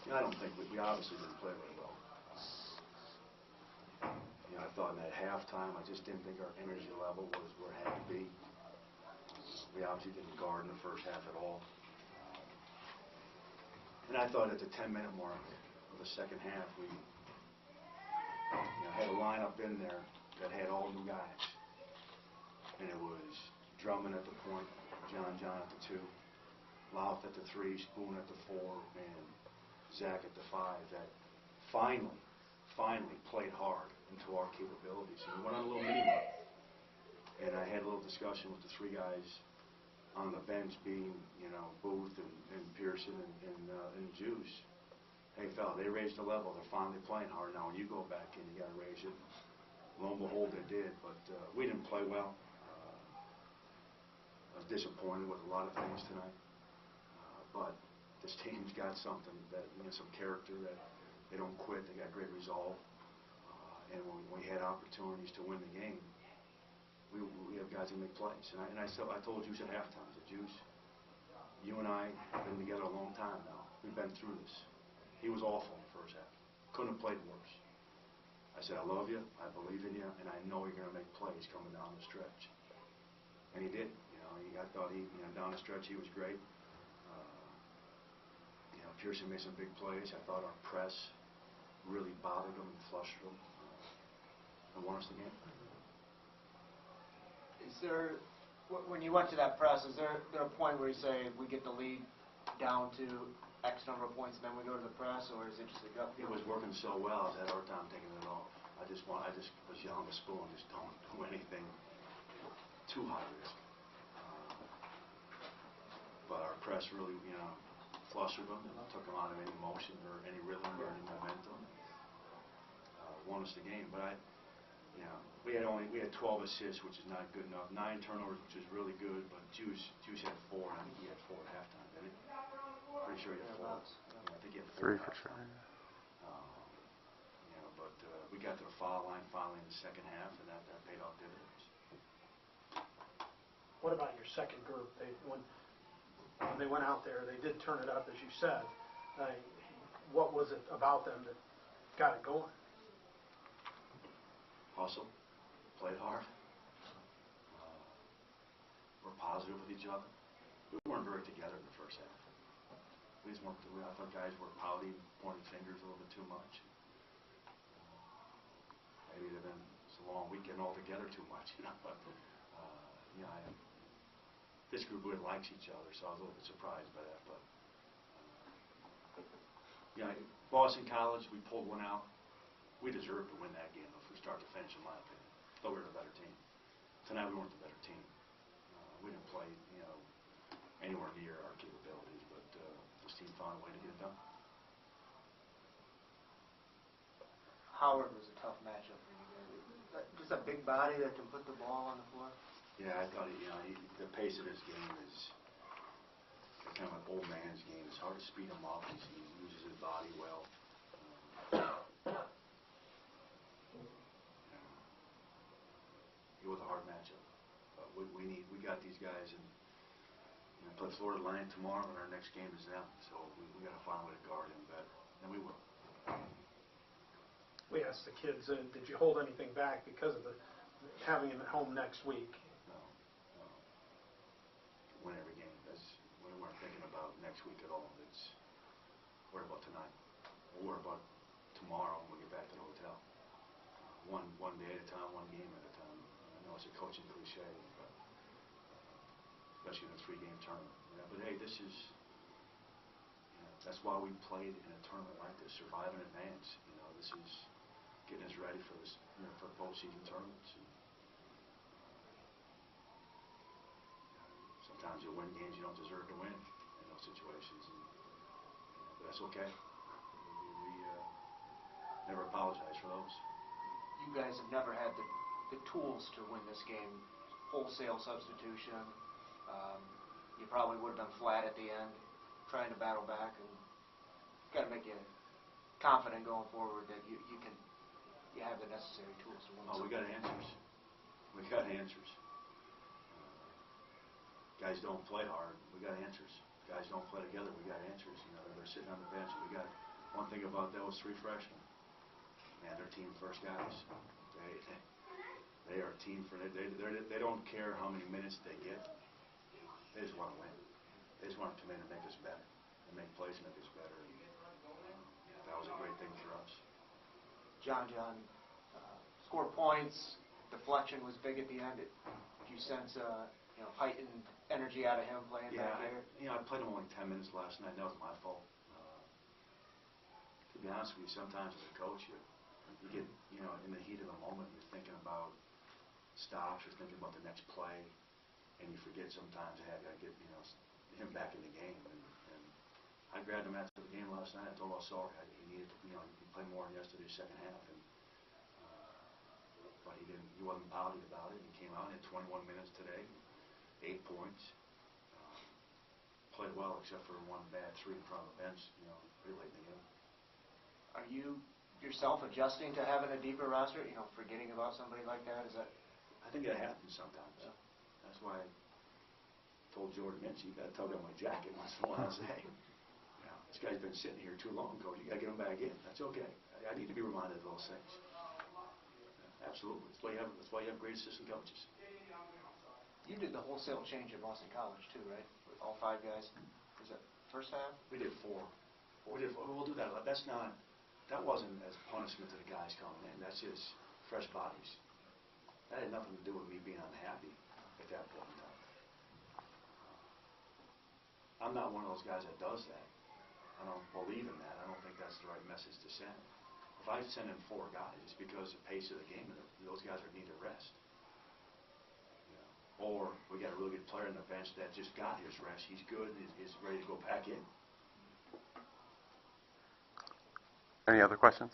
I don't think we obviously didn't play very well. I thought in that halftime, I just didn't think our energy level was where it had to be. We obviously didn't guard in the first half at all. And I thought at the 10-minute mark of the second half, we had a lineup in there that had all new guys. And it was Drummond at the point, John at the 2, Louth at the 3, Spoon at the 4, and Zach at the 5 that finally played hard into our capabilities. And we went on a little mini-run. And I had a little discussion with the 3 guys on the bench, being, Booth and Pearson and Juice. Hey, fella, they raised the level. They're finally playing hard. Now, when you go back in, you got to raise it. Lo and behold, they did. But we didn't play well. I was disappointed with a lot of things tonight. But this team's got something that, some character that they don't quit. They got great resolve. And when we had opportunities to win the game, we have guys that make plays. And I told Juice at halftime, I said, Juice, you and I have been together a long time now. We've been through this. He was awful in the first half. Couldn't have played worse. I said, I love you, I believe in you, and I know you're going to make plays coming down the stretch. And he did. I thought down the stretch he was great. Pearson made some big plays. I thought our press really bothered him and flushed him and won us the game. Is there, when you went to that press, is there a point where you say we get the lead down to X number of points and then we go to the press, or is it just a gut feeling? It was working so well, I had a hard time taking it off. I just was yelling to Spoon, just don't do anything too high risk. But our press really, flustered them and took them out of any motion or any rhythm or any momentum. Won us the game, but we had 12 assists, which is not good enough. 9 turnovers, which is really good, but Juice had 4, and I think he had 4 at halftime, didn't he? Pretty sure he had 4. I think he had 4. 3 for sure. But we got to the foul line finally in the second half, and that paid off dividends. What about your second group? When they went out there, they did turn it up, as you said. What was it about them that got it going? Hustle, played hard. We're positive with each other. We weren't very together in the first half. We just weren't. I thought guys were pouty, pointing fingers a little bit too much. Maybe they've been so long weekend all together too much, But this group really likes each other, so I was a little bit surprised by that. But Boston College, we pulled one out. We deserved to win that game from start to finish, in my opinion. Thought we were the better team. Tonight we weren't the better team. We didn't play, anywhere near our capabilities, but this team found a way to get it done. Howard was a tough matchup for you guys. Just a big body that can put the ball on the floor. Yeah, I thought the pace of his game is kind of an old man's game. It's hard to speed him up. He uses his body well. It was a hard matchup. We got these guys and play Florida Atlantic tomorrow, and our next game is them. So we got to find a way to guard him better, and we will. We asked the kids, did you hold anything back because of having him at home next week? No. Win every game. We weren't thinking about next week at all. It's worried about tonight. We'll worry about tomorrow when we get back to the hotel. One day at a time, one game at a time. I know it's a coaching cliche, but especially in a 3-game tournament. But hey, this is that's why we played in a tournament like this, survive in advance. This is getting us ready for this, for postseason tournaments. And, sometimes you win games you don't deserve to win in those situations, but that's okay. We never apologize for those. You guys have never had the tools to win this game. Wholesale substitution. You probably would have been flat at the end, trying to battle back, and got to make you confident going forward that you have the necessary tools to win. Oh, we got answers. We got answers. Guys don't play hard. We got answers. Guys don't play together. We got answers. are sitting on the bench. We got one thing about those 3 freshmen. Man, they're team first guys. They are team for they don't care how many minutes they get. They just want to win. They just want to come in and make us better, and make plays and make us better. And, that was a great thing for us. John scored points. Deflection was big at the end. Did you sense heightened energy out of him playing back there? I played him only 10 minutes last night. That was my fault. To be honest with you, sometimes as a coach, you get in the heat of the moment, you're thinking about stops, you're thinking about the next play, and you forget sometimes, hey, I got to get him back in the game. And I grabbed him after the game last night. I told him I was sorry. He needed to, he played more in yesterday's second half, but he didn't. He wasn't pouty about it. He came out and had 21 minutes today, 8 points. Played well except for one bad 3 in front of the bench, pretty late in the game. Are you yourself adjusting to having a deeper roster? Forgetting about somebody like that? Is that? I think that happens sometimes. Yeah. That's why I told Jordan Minch, you got to tug on my jacket once in a while and say, hey, this guy's been sitting here too long, coach. You got to get him back in. That's okay. I need to be reminded of those things. Yeah, absolutely. That's why you have great assistant coaches. You did the wholesale change at Boston College too, right? With all 5 guys. Was that first half? We did 4. We'll do that. That wasn't as punishment to the guys coming in. That's just fresh bodies. That had nothing to do with me being unhappy at that point in time. I'm not one of those guys that does that. I don't believe in that. I don't think that's the right message to send. If I send in 4 guys, it's because the pace of the game, those guys are need to rest. Or we got a really good player on the bench that just got his rest. He's good. He's ready to go back in. Any other questions?